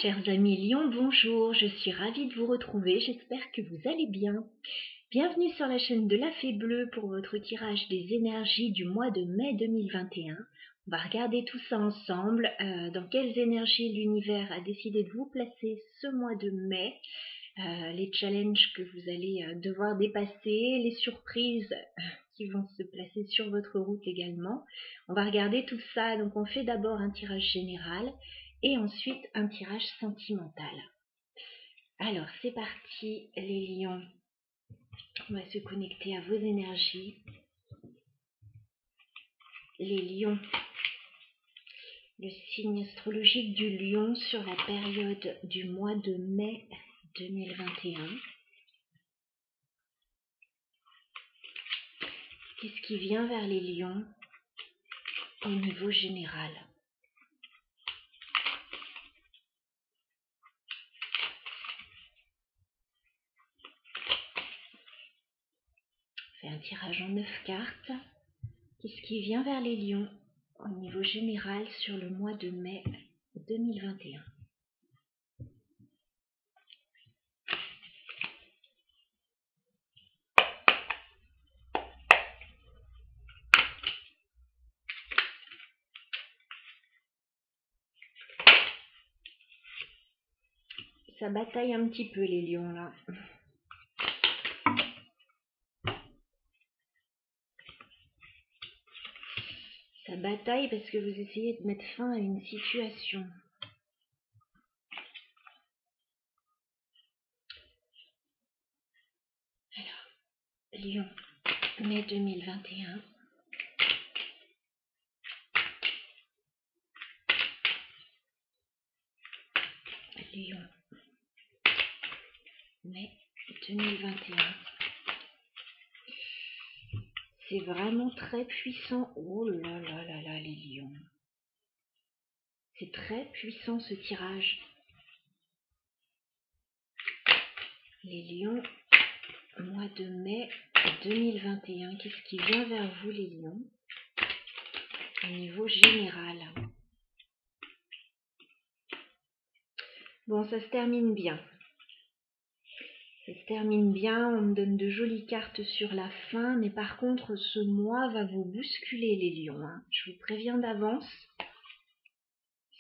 Chers amis Lion, bonjour, je suis ravie de vous retrouver, j'espère que vous allez bien. Bienvenue sur la chaîne de la Fée Bleue pour votre tirage des énergies du mois de mai 2021. On va regarder tout ça ensemble, dans quelles énergies l'univers a décidé de vous placer ce mois de mai, les challenges que vous allez devoir dépasser, les surprises qui vont se placer sur votre route également. On va regarder tout ça, donc on fait d'abord un tirage général et ensuite un tirage sentimental. Alors c'est parti les lions, on va se connecter à vos énergies. Les lions, le signe astrologique du lion sur la période du mois de mai 2021. Qu'est-ce qui vient vers les lions au niveau général? Un tirage en 9 cartes. Qu'est-ce qui vient vers les lions au niveau général sur le mois de mai 2021? Ça bataille un petit peu les lions là. Ça bataille parce que vous essayez de mettre fin à une situation. Alors, Lion, mai 2021. Lion, mai 2021. C'est vraiment très puissant. Oh là là là là, les lions. C'est très puissant ce tirage. Les lions, mois de mai 2021. Qu'est-ce qui vient vers vous les lions au niveau général? Bon, ça se termine bien. Ça se termine bien, on me donne de jolies cartes sur la fin, mais par contre, ce mois va vous bousculer les lions. Hein. Je vous préviens d'avance,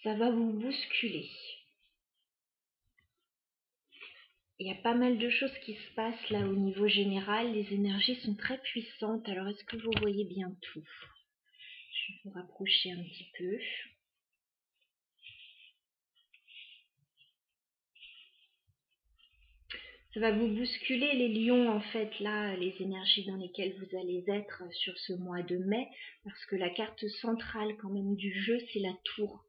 ça va vous bousculer. Il y a pas mal de choses qui se passent là au niveau général, les énergies sont très puissantes, alors est-ce que vous voyez bien tout? Je vais vous rapprocher un petit peu. Ça va vous bousculer les lions en fait là, les énergies dans lesquelles vous allez être sur ce mois de mai, parce que la carte centrale quand même du jeu, c'est la tour.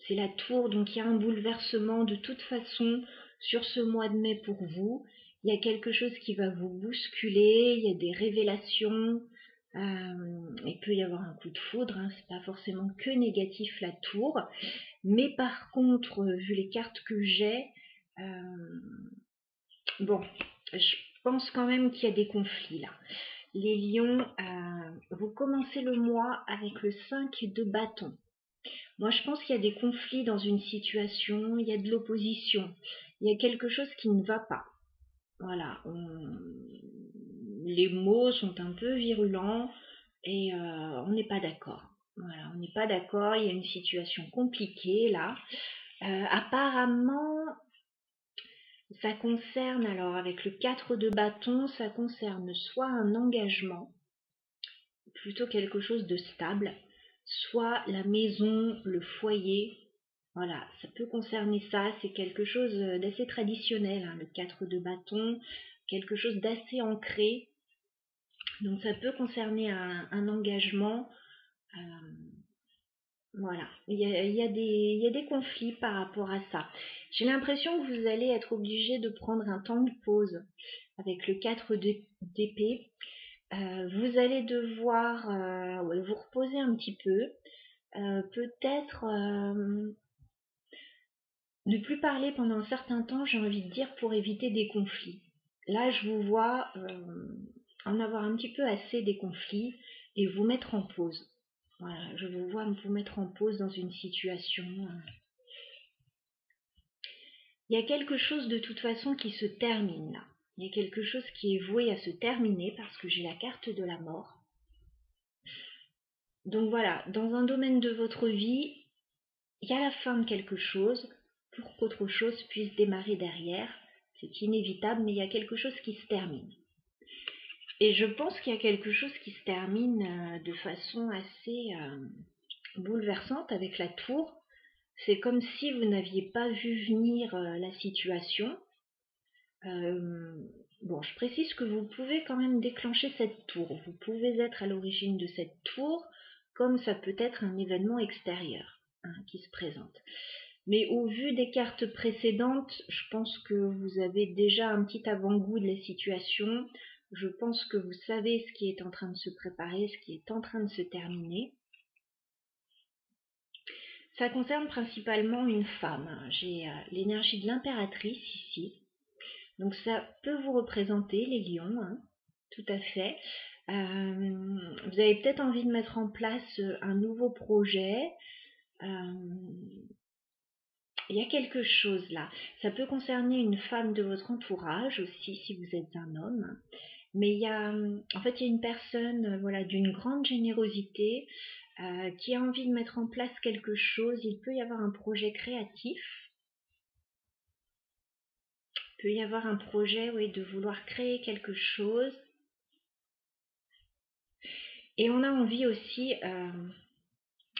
C'est la tour, donc il y a un bouleversement de toute façon sur ce mois de mai pour vous. Il y a quelque chose qui va vous bousculer, il y a des révélations, il peut y avoir un coup de foudre, hein, c'est pas forcément que négatif la tour. Mais par contre, vu les cartes que j'ai, bon, je pense quand même qu'il y a des conflits là. Les lions, vous commencez le mois avec le 5 de bâton. Moi, je pense qu'il y a des conflits dans une situation, il y a de l'opposition, il y a quelque chose qui ne va pas. Voilà, les mots sont un peu virulents et on n'est pas d'accord. Voilà, on n'est pas d'accord, il y a une situation compliquée là. Apparemment, ça concerne, alors avec le 4 de bâton, ça concerne soit un engagement, plutôt quelque chose de stable, soit la maison, le foyer. Voilà, ça peut concerner ça, c'est quelque chose d'assez traditionnel, hein, le 4 de bâton, quelque chose d'assez ancré. Donc ça peut concerner un engagement. Voilà, il y a des conflits par rapport à ça. J'ai l'impression que vous allez être obligé de prendre un temps de pause avec le 4 d'épée. Vous allez devoir vous reposer un petit peu. Peut-être ne plus parler pendant un certain temps, j'ai envie de dire, pour éviter des conflits. Là, je vous vois en avoir un petit peu assez des conflits et vous mettre en pause. Voilà, je vous vois vous mettre en pause dans une situation. Il y a quelque chose de toute façon qui se termine là. Il y a quelque chose qui est voué à se terminer parce que j'ai la carte de la mort. Donc voilà, dans un domaine de votre vie, il y a la fin de quelque chose pour qu'autre chose puisse démarrer derrière. C'est inévitable, mais il y a quelque chose qui se termine. Et je pense qu'il y a quelque chose qui se termine de façon assez bouleversante avec la tour. C'est comme si vous n'aviez pas vu venir la situation. Bon, je précise que vous pouvez quand même déclencher cette tour. Vous pouvez être à l'origine de cette tour, comme ça peut être un événement extérieur qui se présente. Mais au vu des cartes précédentes, je pense que vous avez déjà un petit avant-goût de la situation. Je pense que vous savez ce qui est en train de se préparer, ce qui est en train de se terminer. Ça concerne principalement une femme. J'ai l'énergie de l'impératrice ici. Donc ça peut vous représenter les lions, tout à fait. Vous avez peut-être envie de mettre en place un nouveau projet. Il y a quelque chose là. Ça peut concerner une femme de votre entourage aussi, si vous êtes un homme. Mais il y a, en fait, il y a une personne, voilà, d'une grande générosité qui a envie de mettre en place quelque chose. Il peut y avoir un projet créatif. Il peut y avoir un projet, oui, de vouloir créer quelque chose. Et on a envie aussi,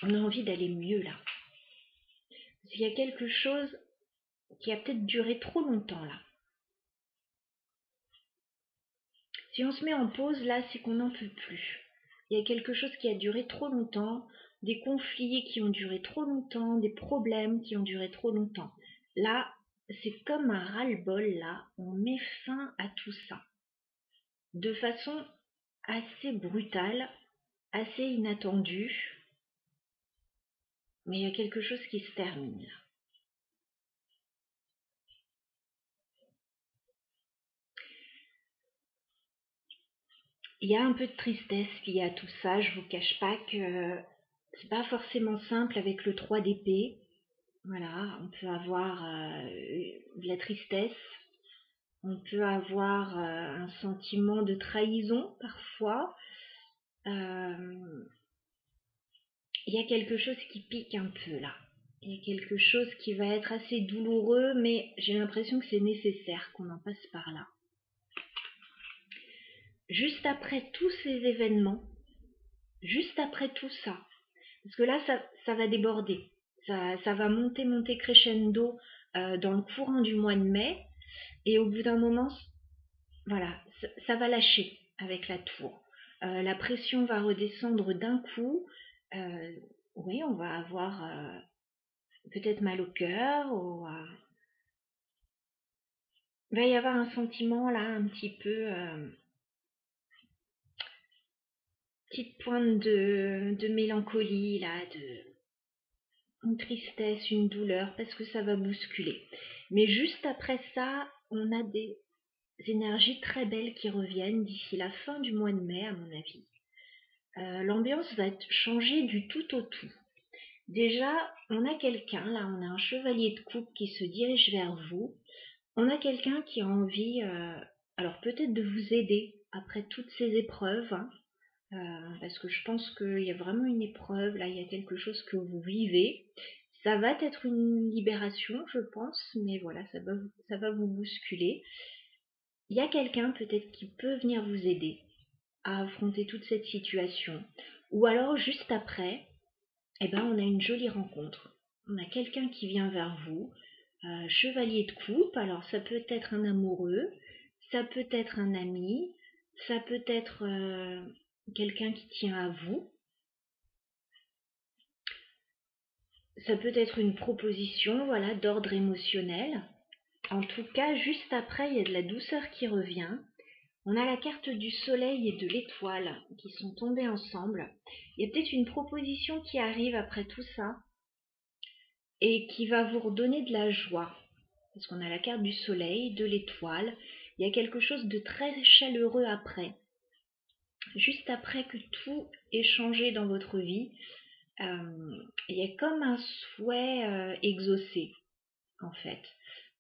on a envie d'aller mieux là. Parce qu'il y a quelque chose qui a peut-être duré trop longtemps là. Si on se met en pause là, c'est qu'on n'en peut plus. Il y a quelque chose qui a duré trop longtemps, des conflits qui ont duré trop longtemps, des problèmes qui ont duré trop longtemps. Là, c'est comme un ras-le-bol là, on met fin à tout ça. De façon assez brutale, assez inattendue, mais il y a quelque chose qui se termine là. Il y a un peu de tristesse liée à tout ça, je vous cache pas que c'est pas forcément simple avec le 3 d'épée. Voilà, on peut avoir de la tristesse, on peut avoir un sentiment de trahison parfois. Il y a quelque chose qui pique un peu là. Il y a quelque chose qui va être assez douloureux, mais j'ai l'impression que c'est nécessaire qu'on en passe par là. Juste après tous ces événements, juste après tout ça, parce que là, ça va déborder. Ça va monter crescendo dans le courant du mois de mai. Et au bout d'un moment, voilà, ça va lâcher avec la tour. La pression va redescendre d'un coup. Oui, on va avoir peut-être mal au cœur. Il va y avoir un sentiment là un petit peu... petite pointe de mélancolie là, une tristesse, une douleur, parce que ça va bousculer. Mais juste après ça, on a des énergies très belles qui reviennent d'ici la fin du mois de mai, à mon avis. L'ambiance va être changée du tout au tout. Déjà, on a quelqu'un, là, on a un chevalier de coupe qui se dirige vers vous. On a quelqu'un qui a envie, alors peut-être de vous aider après toutes ces épreuves, parce que je pense qu'il y a vraiment une épreuve, là, il y a quelque chose que vous vivez. Ça va être une libération, je pense, mais voilà, ça va vous bousculer. Il y a quelqu'un peut-être qui peut venir vous aider à affronter toute cette situation. Ou alors, juste après, eh ben, on a une jolie rencontre. On a quelqu'un qui vient vers vous, chevalier de coupe, alors ça peut être un amoureux, ça peut être un ami, ça peut être quelqu'un qui tient à vous, ça peut être une proposition, voilà, d'ordre émotionnel. En tout cas, juste après, il y a de la douceur qui revient. On a la carte du soleil et de l'étoile qui sont tombées ensemble. Il y a peut-être une proposition qui arrive après tout ça et qui va vous redonner de la joie. Parce qu'on a la carte du soleil, de l'étoile. Il y a quelque chose de très chaleureux après. Juste après que tout ait changé dans votre vie, il y a comme un souhait exaucé, en fait.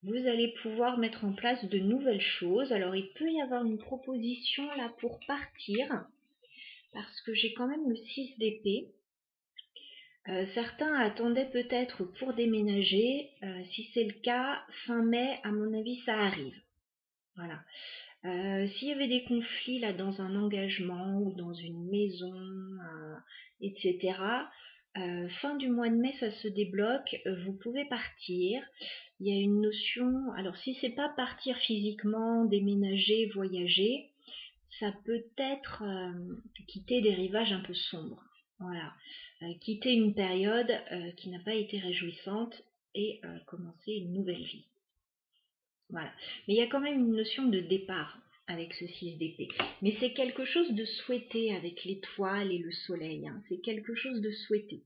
vous allez pouvoir mettre en place de nouvelles choses. Alors il peut y avoir une proposition là pour partir, parce que j'ai quand même le 6 d'épée. Certains attendaient peut-être pour déménager. Si c'est le cas, fin mai, à mon avis, ça arrive. Voilà. S'il y avait des conflits là dans un engagement ou dans une maison, etc., fin du mois de mai, ça se débloque. Vous pouvez partir. Il y a une notion. Alors, si c'est pas partir physiquement, déménager, voyager, ça peut être quitter des rivages un peu sombres. Voilà. Quitter une période qui n'a pas été réjouissante et commencer une nouvelle vie. Voilà. Mais il y a quand même une notion de départ avec ce 6 d'épée. Mais c'est quelque chose de souhaité avec l'étoile et le soleil. Hein. C'est quelque chose de souhaité.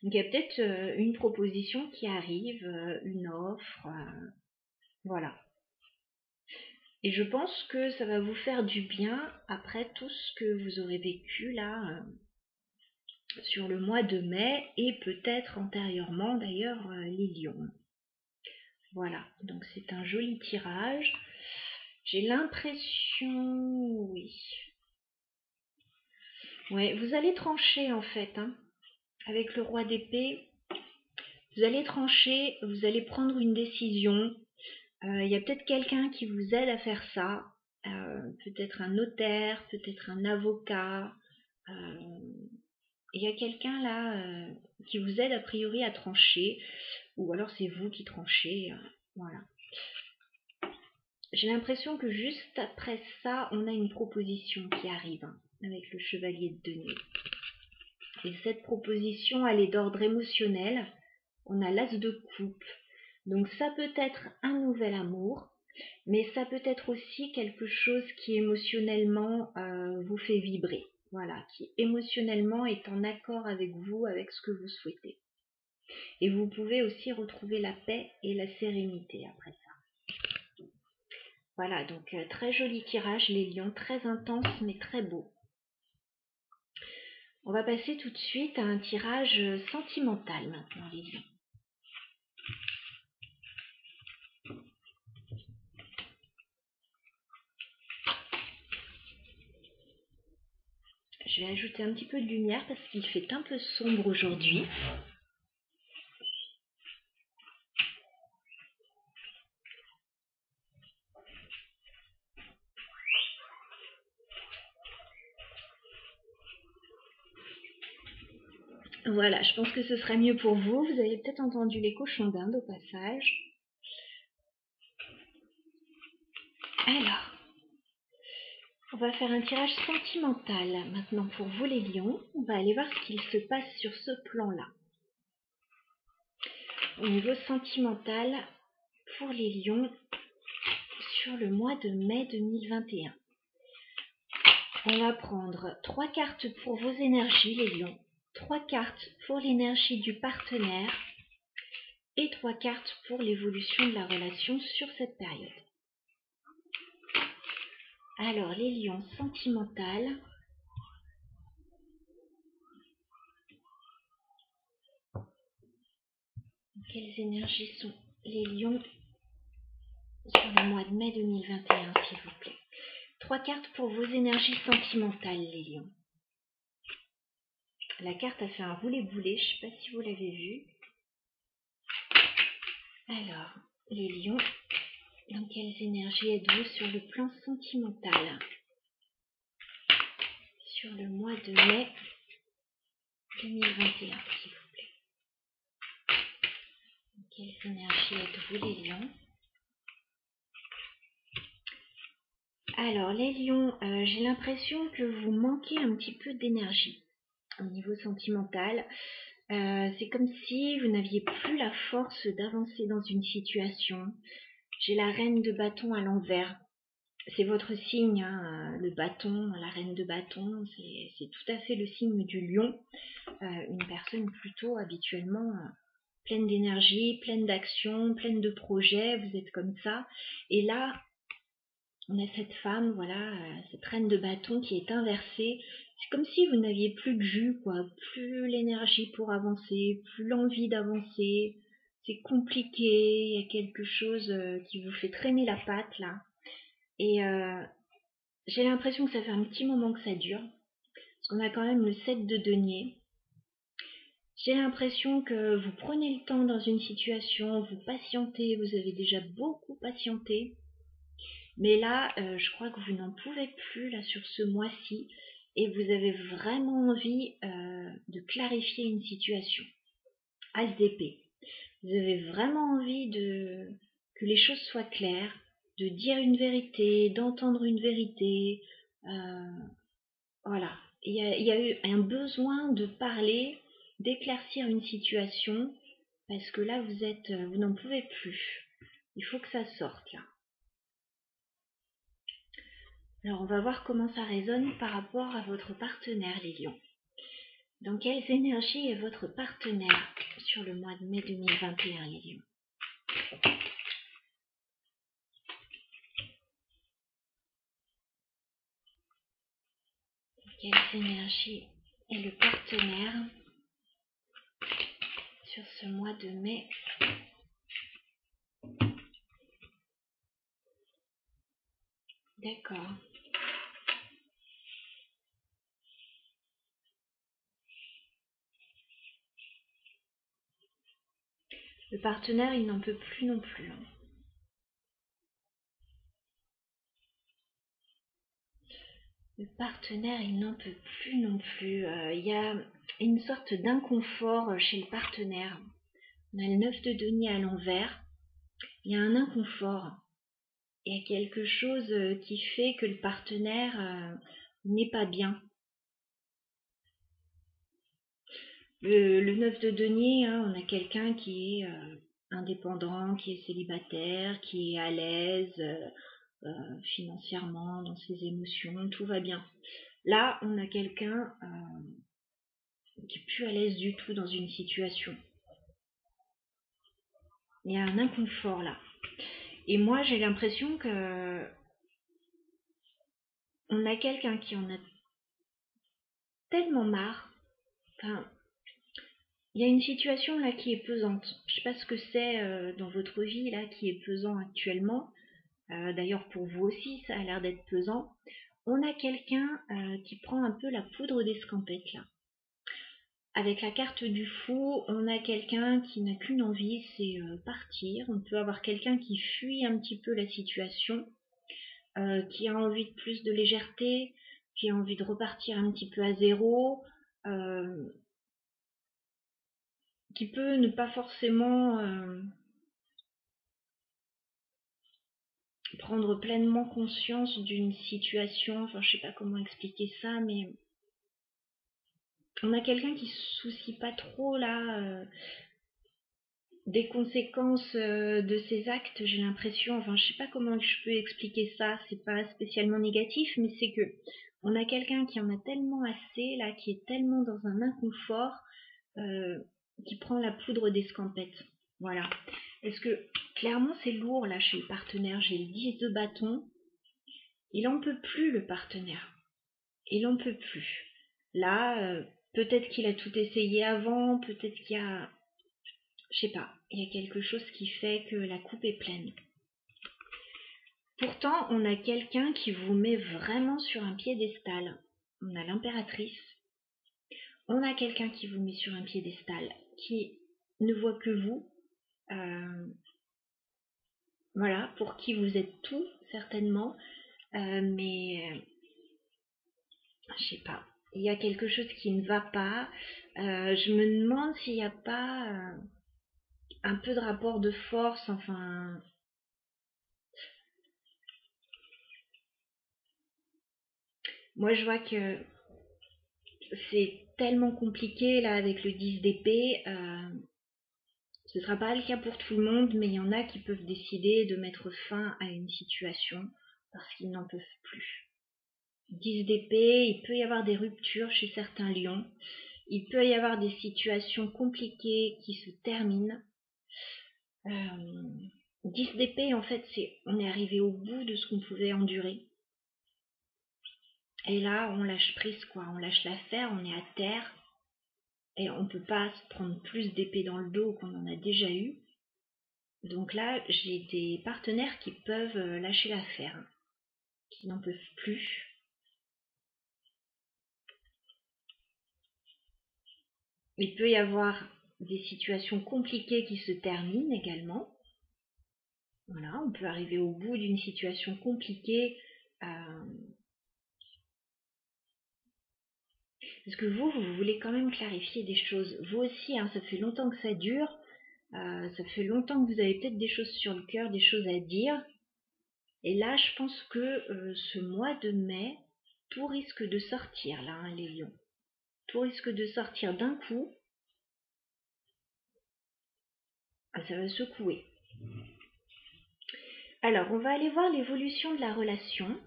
Donc il y a peut-être une proposition qui arrive, une offre. Voilà. Et je pense que ça va vous faire du bien après tout ce que vous aurez vécu là sur le mois de mai et peut-être antérieurement d'ailleurs les lions. Voilà, donc c'est un joli tirage. J'ai l'impression, oui. Ouais, vous allez trancher en fait, hein, avec le roi d'épée. Vous allez trancher, vous allez prendre une décision. Il y a peut-être quelqu'un qui vous aide à faire ça. Peut-être un notaire, peut-être un avocat. Il y a quelqu'un là qui vous aide a priori à trancher. Ou alors c'est vous qui tranchez. Voilà. J'ai l'impression que juste après ça, on a une proposition qui arrive hein, avec le chevalier de denier. Et cette proposition, elle est d'ordre émotionnel. On a l'as de coupe. Donc ça peut être un nouvel amour, mais ça peut être aussi quelque chose qui émotionnellement vous fait vibrer. Voilà, qui émotionnellement est en accord avec vous, avec ce que vous souhaitez. Et vous pouvez aussi retrouver la paix et la sérénité après ça. Voilà, donc très joli tirage, les lions, très intense mais très beau. On va passer tout de suite à un tirage sentimental maintenant, les lions. Je vais ajouter un petit peu de lumière parce qu'il fait un peu sombre aujourd'hui. Voilà, je pense que ce sera mieux pour vous. Vous avez peut-être entendu les cochons d'Inde au passage. Alors, on va faire un tirage sentimental maintenant pour vous les lions. On va aller voir ce qu'il se passe sur ce plan-là. Au niveau sentimental, pour les lions, sur le mois de mai 2021. On va prendre 3 cartes pour vos énergies les lions, 3 cartes pour l'énergie du partenaire et 3 cartes pour l'évolution de la relation sur cette période. Alors, les lions sentimentales. Quelles énergies sont les lions sur le mois de mai 2021, s'il vous plaît? 3 cartes pour vos énergies sentimentales, les lions. La carte a fait un roulé-boulé, je ne sais pas si vous l'avez vu. Alors, les lions, dans quelles énergies êtes-vous sur le plan sentimental? Sur le mois de mai 2021, s'il vous plaît. Dans quelles énergies êtes-vous, les lions? Alors, les lions, j'ai l'impression que vous manquez un petit peu d'énergie au niveau sentimental. C'est comme si vous n'aviez plus la force d'avancer dans une situation. J'ai la reine de bâton à l'envers. C'est votre signe, hein, le bâton, la reine de bâton, c'est tout à fait le signe du lion. Une personne plutôt habituellement pleine d'énergie, pleine d'action, pleine de projets, vous êtes comme ça. Et là, on a cette femme, voilà, cette reine de bâton qui est inversée. C'est comme si vous n'aviez plus de jus, quoi, plus l'énergie pour avancer, plus l'envie d'avancer. c'est compliqué, il y a quelque chose qui vous fait traîner la patte là. Et j'ai l'impression que ça fait un petit moment que ça dure. Parce qu'on a quand même le 7 de denier. J'ai l'impression que vous prenez le temps dans une situation, vous patientez, vous avez déjà beaucoup patienté. Mais là, je crois que vous n'en pouvez plus là sur ce mois-ci. Et vous avez vraiment envie de clarifier une situation. As d'épée. Vous avez vraiment envie que les choses soient claires, de dire une vérité, d'entendre une vérité. Voilà. Il y a eu un besoin de parler, d'éclaircir une situation, parce que là, vous n'en pouvez plus. Il faut que ça sorte, là. Alors, on va voir comment ça résonne par rapport à votre partenaire, les lions. Dans quelles énergies est votre partenaire sur le mois de mai 2021, les lions? Quelles énergies est le partenaire sur ce mois de mai? D'accord. Le partenaire, il n'en peut plus non plus. Le partenaire, il n'en peut plus non plus. Il y a une sorte d'inconfort chez le partenaire. On a le 9 de denier à l'envers. Il y a un inconfort. Il y a quelque chose qui fait que le partenaire n'est pas bien. Le 9 de denier, hein, on a quelqu'un qui est indépendant, qui est célibataire, qui est à l'aise financièrement, dans ses émotions, tout va bien. Là, on a quelqu'un qui est plus à l'aise du tout dans une situation. Il y a un inconfort là. Et moi, j'ai l'impression que on a quelqu'un qui en a tellement marre. Enfin, il y a une situation là qui est pesante. Je sais pas ce que c'est dans votre vie là qui est pesant actuellement. D'ailleurs, pour vous aussi, ça a l'air d'être pesant. On a quelqu'un qui prend un peu la poudre d'escampette là. Avec la carte du fou, on a quelqu'un qui n'a qu'une envie, c'est partir. On peut avoir quelqu'un qui fuit un petit peu la situation, qui a envie de plus de légèreté, qui a envie de repartir un petit peu à zéro, qui peut ne pas forcément prendre pleinement conscience d'une situation. Enfin, je sais pas comment expliquer ça, mais on a quelqu'un qui se soucie pas trop là des conséquences de ses actes, j'ai l'impression. Enfin, je sais pas comment je peux expliquer ça, c'est pas spécialement négatif, mais c'est que on a quelqu'un qui en a tellement assez là, qui est tellement dans un inconfort, qui prend la poudre d'escampette. Voilà. Est-ce que clairement c'est lourd là chez le partenaire? J'ai le 10 de bâton. Il en peut plus le partenaire. Il en peut plus. Là, peut-être qu'il a tout essayé avant, peut-être qu'il y a, je sais pas, il y a quelque chose qui fait que la coupe est pleine. Pourtant, on a quelqu'un qui vous met vraiment sur un piédestal. On a l'impératrice. On a quelqu'un qui vous met sur un piédestal, qui ne voit que vous. Voilà, pour qui vous êtes tout, certainement. Mais je sais pas. Il y a quelque chose qui ne va pas. Je me demande s'il n'y a pas un peu de rapport de force, enfin. Moi, je vois que c'est tellement compliqué là avec le 10 d'épée. Ce ne sera pas le cas pour tout le monde, mais il y en a qui peuvent décider de mettre fin à une situation parce qu'ils n'en peuvent plus. 10 d'épée, il peut y avoir des ruptures chez certains lions. Il peut y avoir des situations compliquées qui se terminent. 10 d'épée, en fait, on est arrivé au bout de ce qu'on pouvait endurer. Et là, on lâche prise, quoi. On lâche l'affaire, on est à terre. Et on ne peut pas se prendre plus d'épée dans le dos qu'on en a déjà eu. Donc là, j'ai des partenaires qui peuvent lâcher l'affaire, hein, qui n'en peuvent plus. Il peut y avoir des situations compliquées qui se terminent également. Voilà, on peut arriver au bout d'une situation compliquée. Parce que vous voulez quand même clarifier des choses. Vous aussi, hein, ça fait longtemps que ça dure. Ça fait longtemps que vous avez peut-être des choses sur le cœur, des choses à dire. Et là, je pense que ce mois de mai, tout risque de sortir, là, hein, les lions. Tout risque de sortir d'un coup. Ah, ça va secouer. Alors, on va aller voir l'évolution de la relation,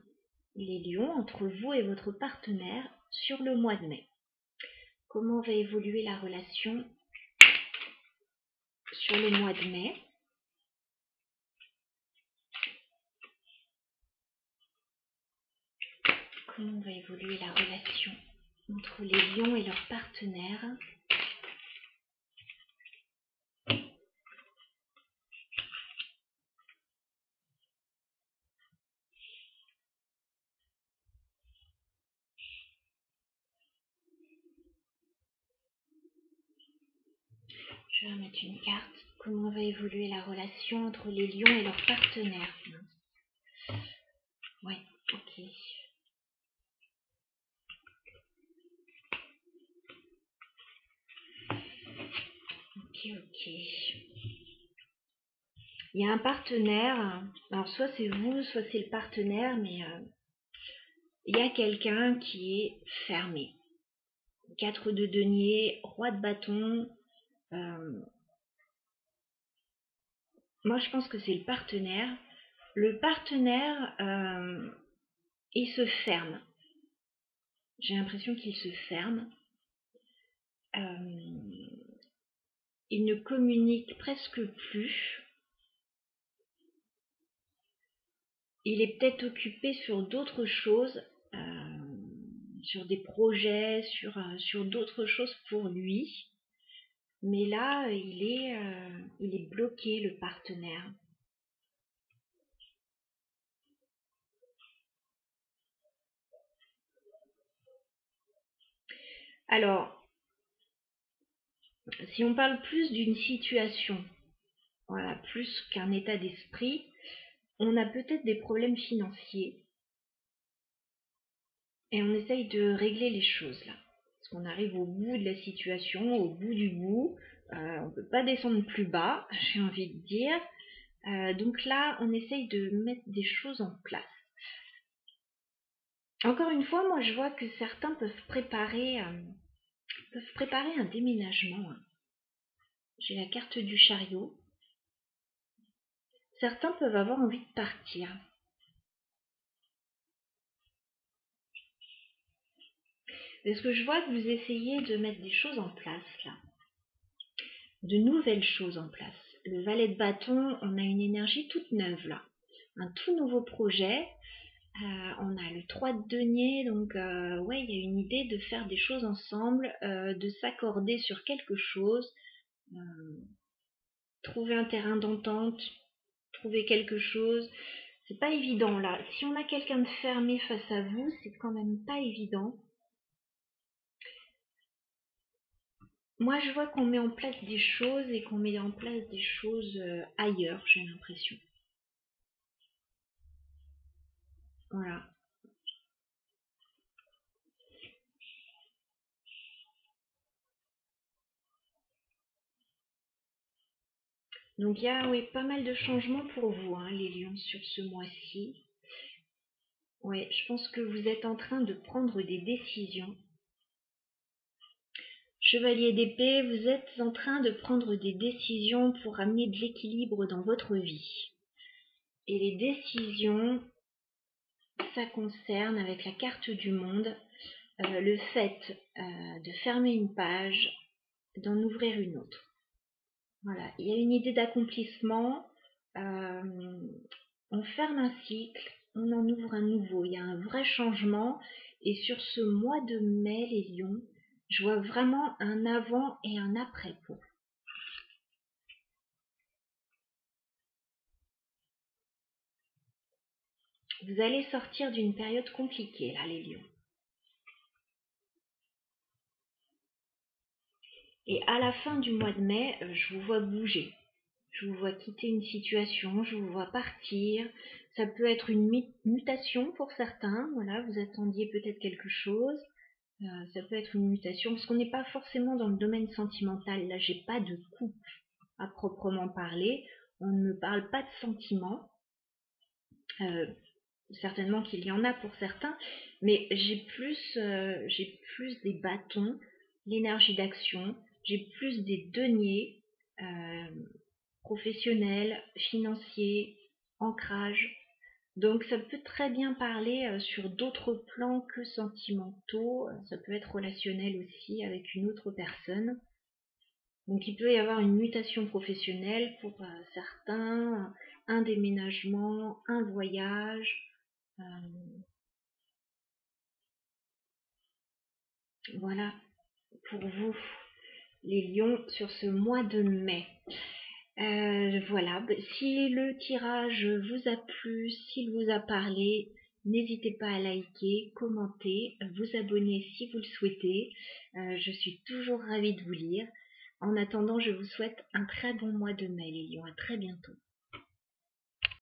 les lions, entre vous et votre partenaire sur le mois de mai. Comment va évoluer la relation sur le mois de mai? Comment va évoluer la relation entre les lions et leurs partenaires? Je vais mettre une carte. Comment va évoluer la relation entre les lions et leurs partenaires? Ouais, ok. Ok. Il y a un partenaire, alors soit c'est vous, soit c'est le partenaire, mais il y a quelqu'un qui est fermé. 4 de denier, roi de bâton. Moi, je pense que c'est le partenaire. Le partenaire, il se ferme. J'ai l'impression qu'il se ferme. Il ne communique presque plus. Il est peut-être occupé sur d'autres choses, sur des projets, sur d'autres choses pour lui. Mais là, il est bloqué, le partenaire. Alors, si on parle plus d'une situation, voilà, plus qu'un état d'esprit, on a peut-être des problèmes financiers et on essaye de régler les choses là. Parce qu'on arrive au bout de la situation, au bout du bout. On ne peut pas descendre plus bas, j'ai envie de dire. Donc là, on essaye de mettre des choses en place. Encore une fois, moi je vois que certains peuvent préparer un déménagement. J'ai la carte du chariot. Certains peuvent avoir envie de partir. Parce que je vois que vous essayez de mettre des choses en place là. De nouvelles choses en place. Le valet de bâton, on a une énergie toute neuve là. Un tout nouveau projet. On a le 3 de denier, donc ouais, il y a une idée de faire des choses ensemble, de s'accorder sur quelque chose, trouver un terrain d'entente, trouver quelque chose. C'est pas évident là. Si on a quelqu'un de fermé face à vous, c'est quand même pas évident. Moi, je vois qu'on met en place des choses et qu'on met en place des choses ailleurs, j'ai l'impression. Voilà. Donc il y a pas mal de changements pour vous, hein, les lions, sur ce mois-ci. Ouais, je pense que vous êtes en train de prendre des décisions. Chevalier d'épée, vous êtes en train de prendre des décisions pour amener de l'équilibre dans votre vie. Et les décisions, ça concerne, avec la carte du monde, le fait de fermer une page, d'en ouvrir une autre. Voilà, il y a une idée d'accomplissement, on ferme un cycle, on en ouvre un nouveau, il y a un vrai changement. Et sur ce mois de mai, les lions, je vois vraiment un avant et un après pour vous. Vous allez sortir d'une période compliquée, là, les lions. Et à la fin du mois de mai, je vous vois bouger. Je vous vois quitter une situation, je vous vois partir. Ça peut être une mutation pour certains. Voilà, vous attendiez peut-être quelque chose. Ça peut être une mutation parce qu'on n'est pas forcément dans le domaine sentimental. Là, j'ai pas de couple à proprement parler. On ne me parle pas de sentiments. Certainement qu'il y en a pour certains, mais j'ai plus des bâtons, l'énergie d'action. J'ai plus des deniers professionnels, financiers, ancrage. Donc ça peut très bien parler sur d'autres plans que sentimentaux. Ça peut être relationnel aussi avec une autre personne. Donc il peut y avoir une mutation professionnelle pour certains, un déménagement, un voyage. Voilà pour vous, les lions, sur ce mois de mai. Voilà, si le tirage vous a plu, s'il vous a parlé, n'hésitez pas à liker, commenter, vous abonner si vous le souhaitez. Je suis toujours ravie de vous lire. En attendant, je vous souhaite un très bon mois de mai, les lions. À très bientôt.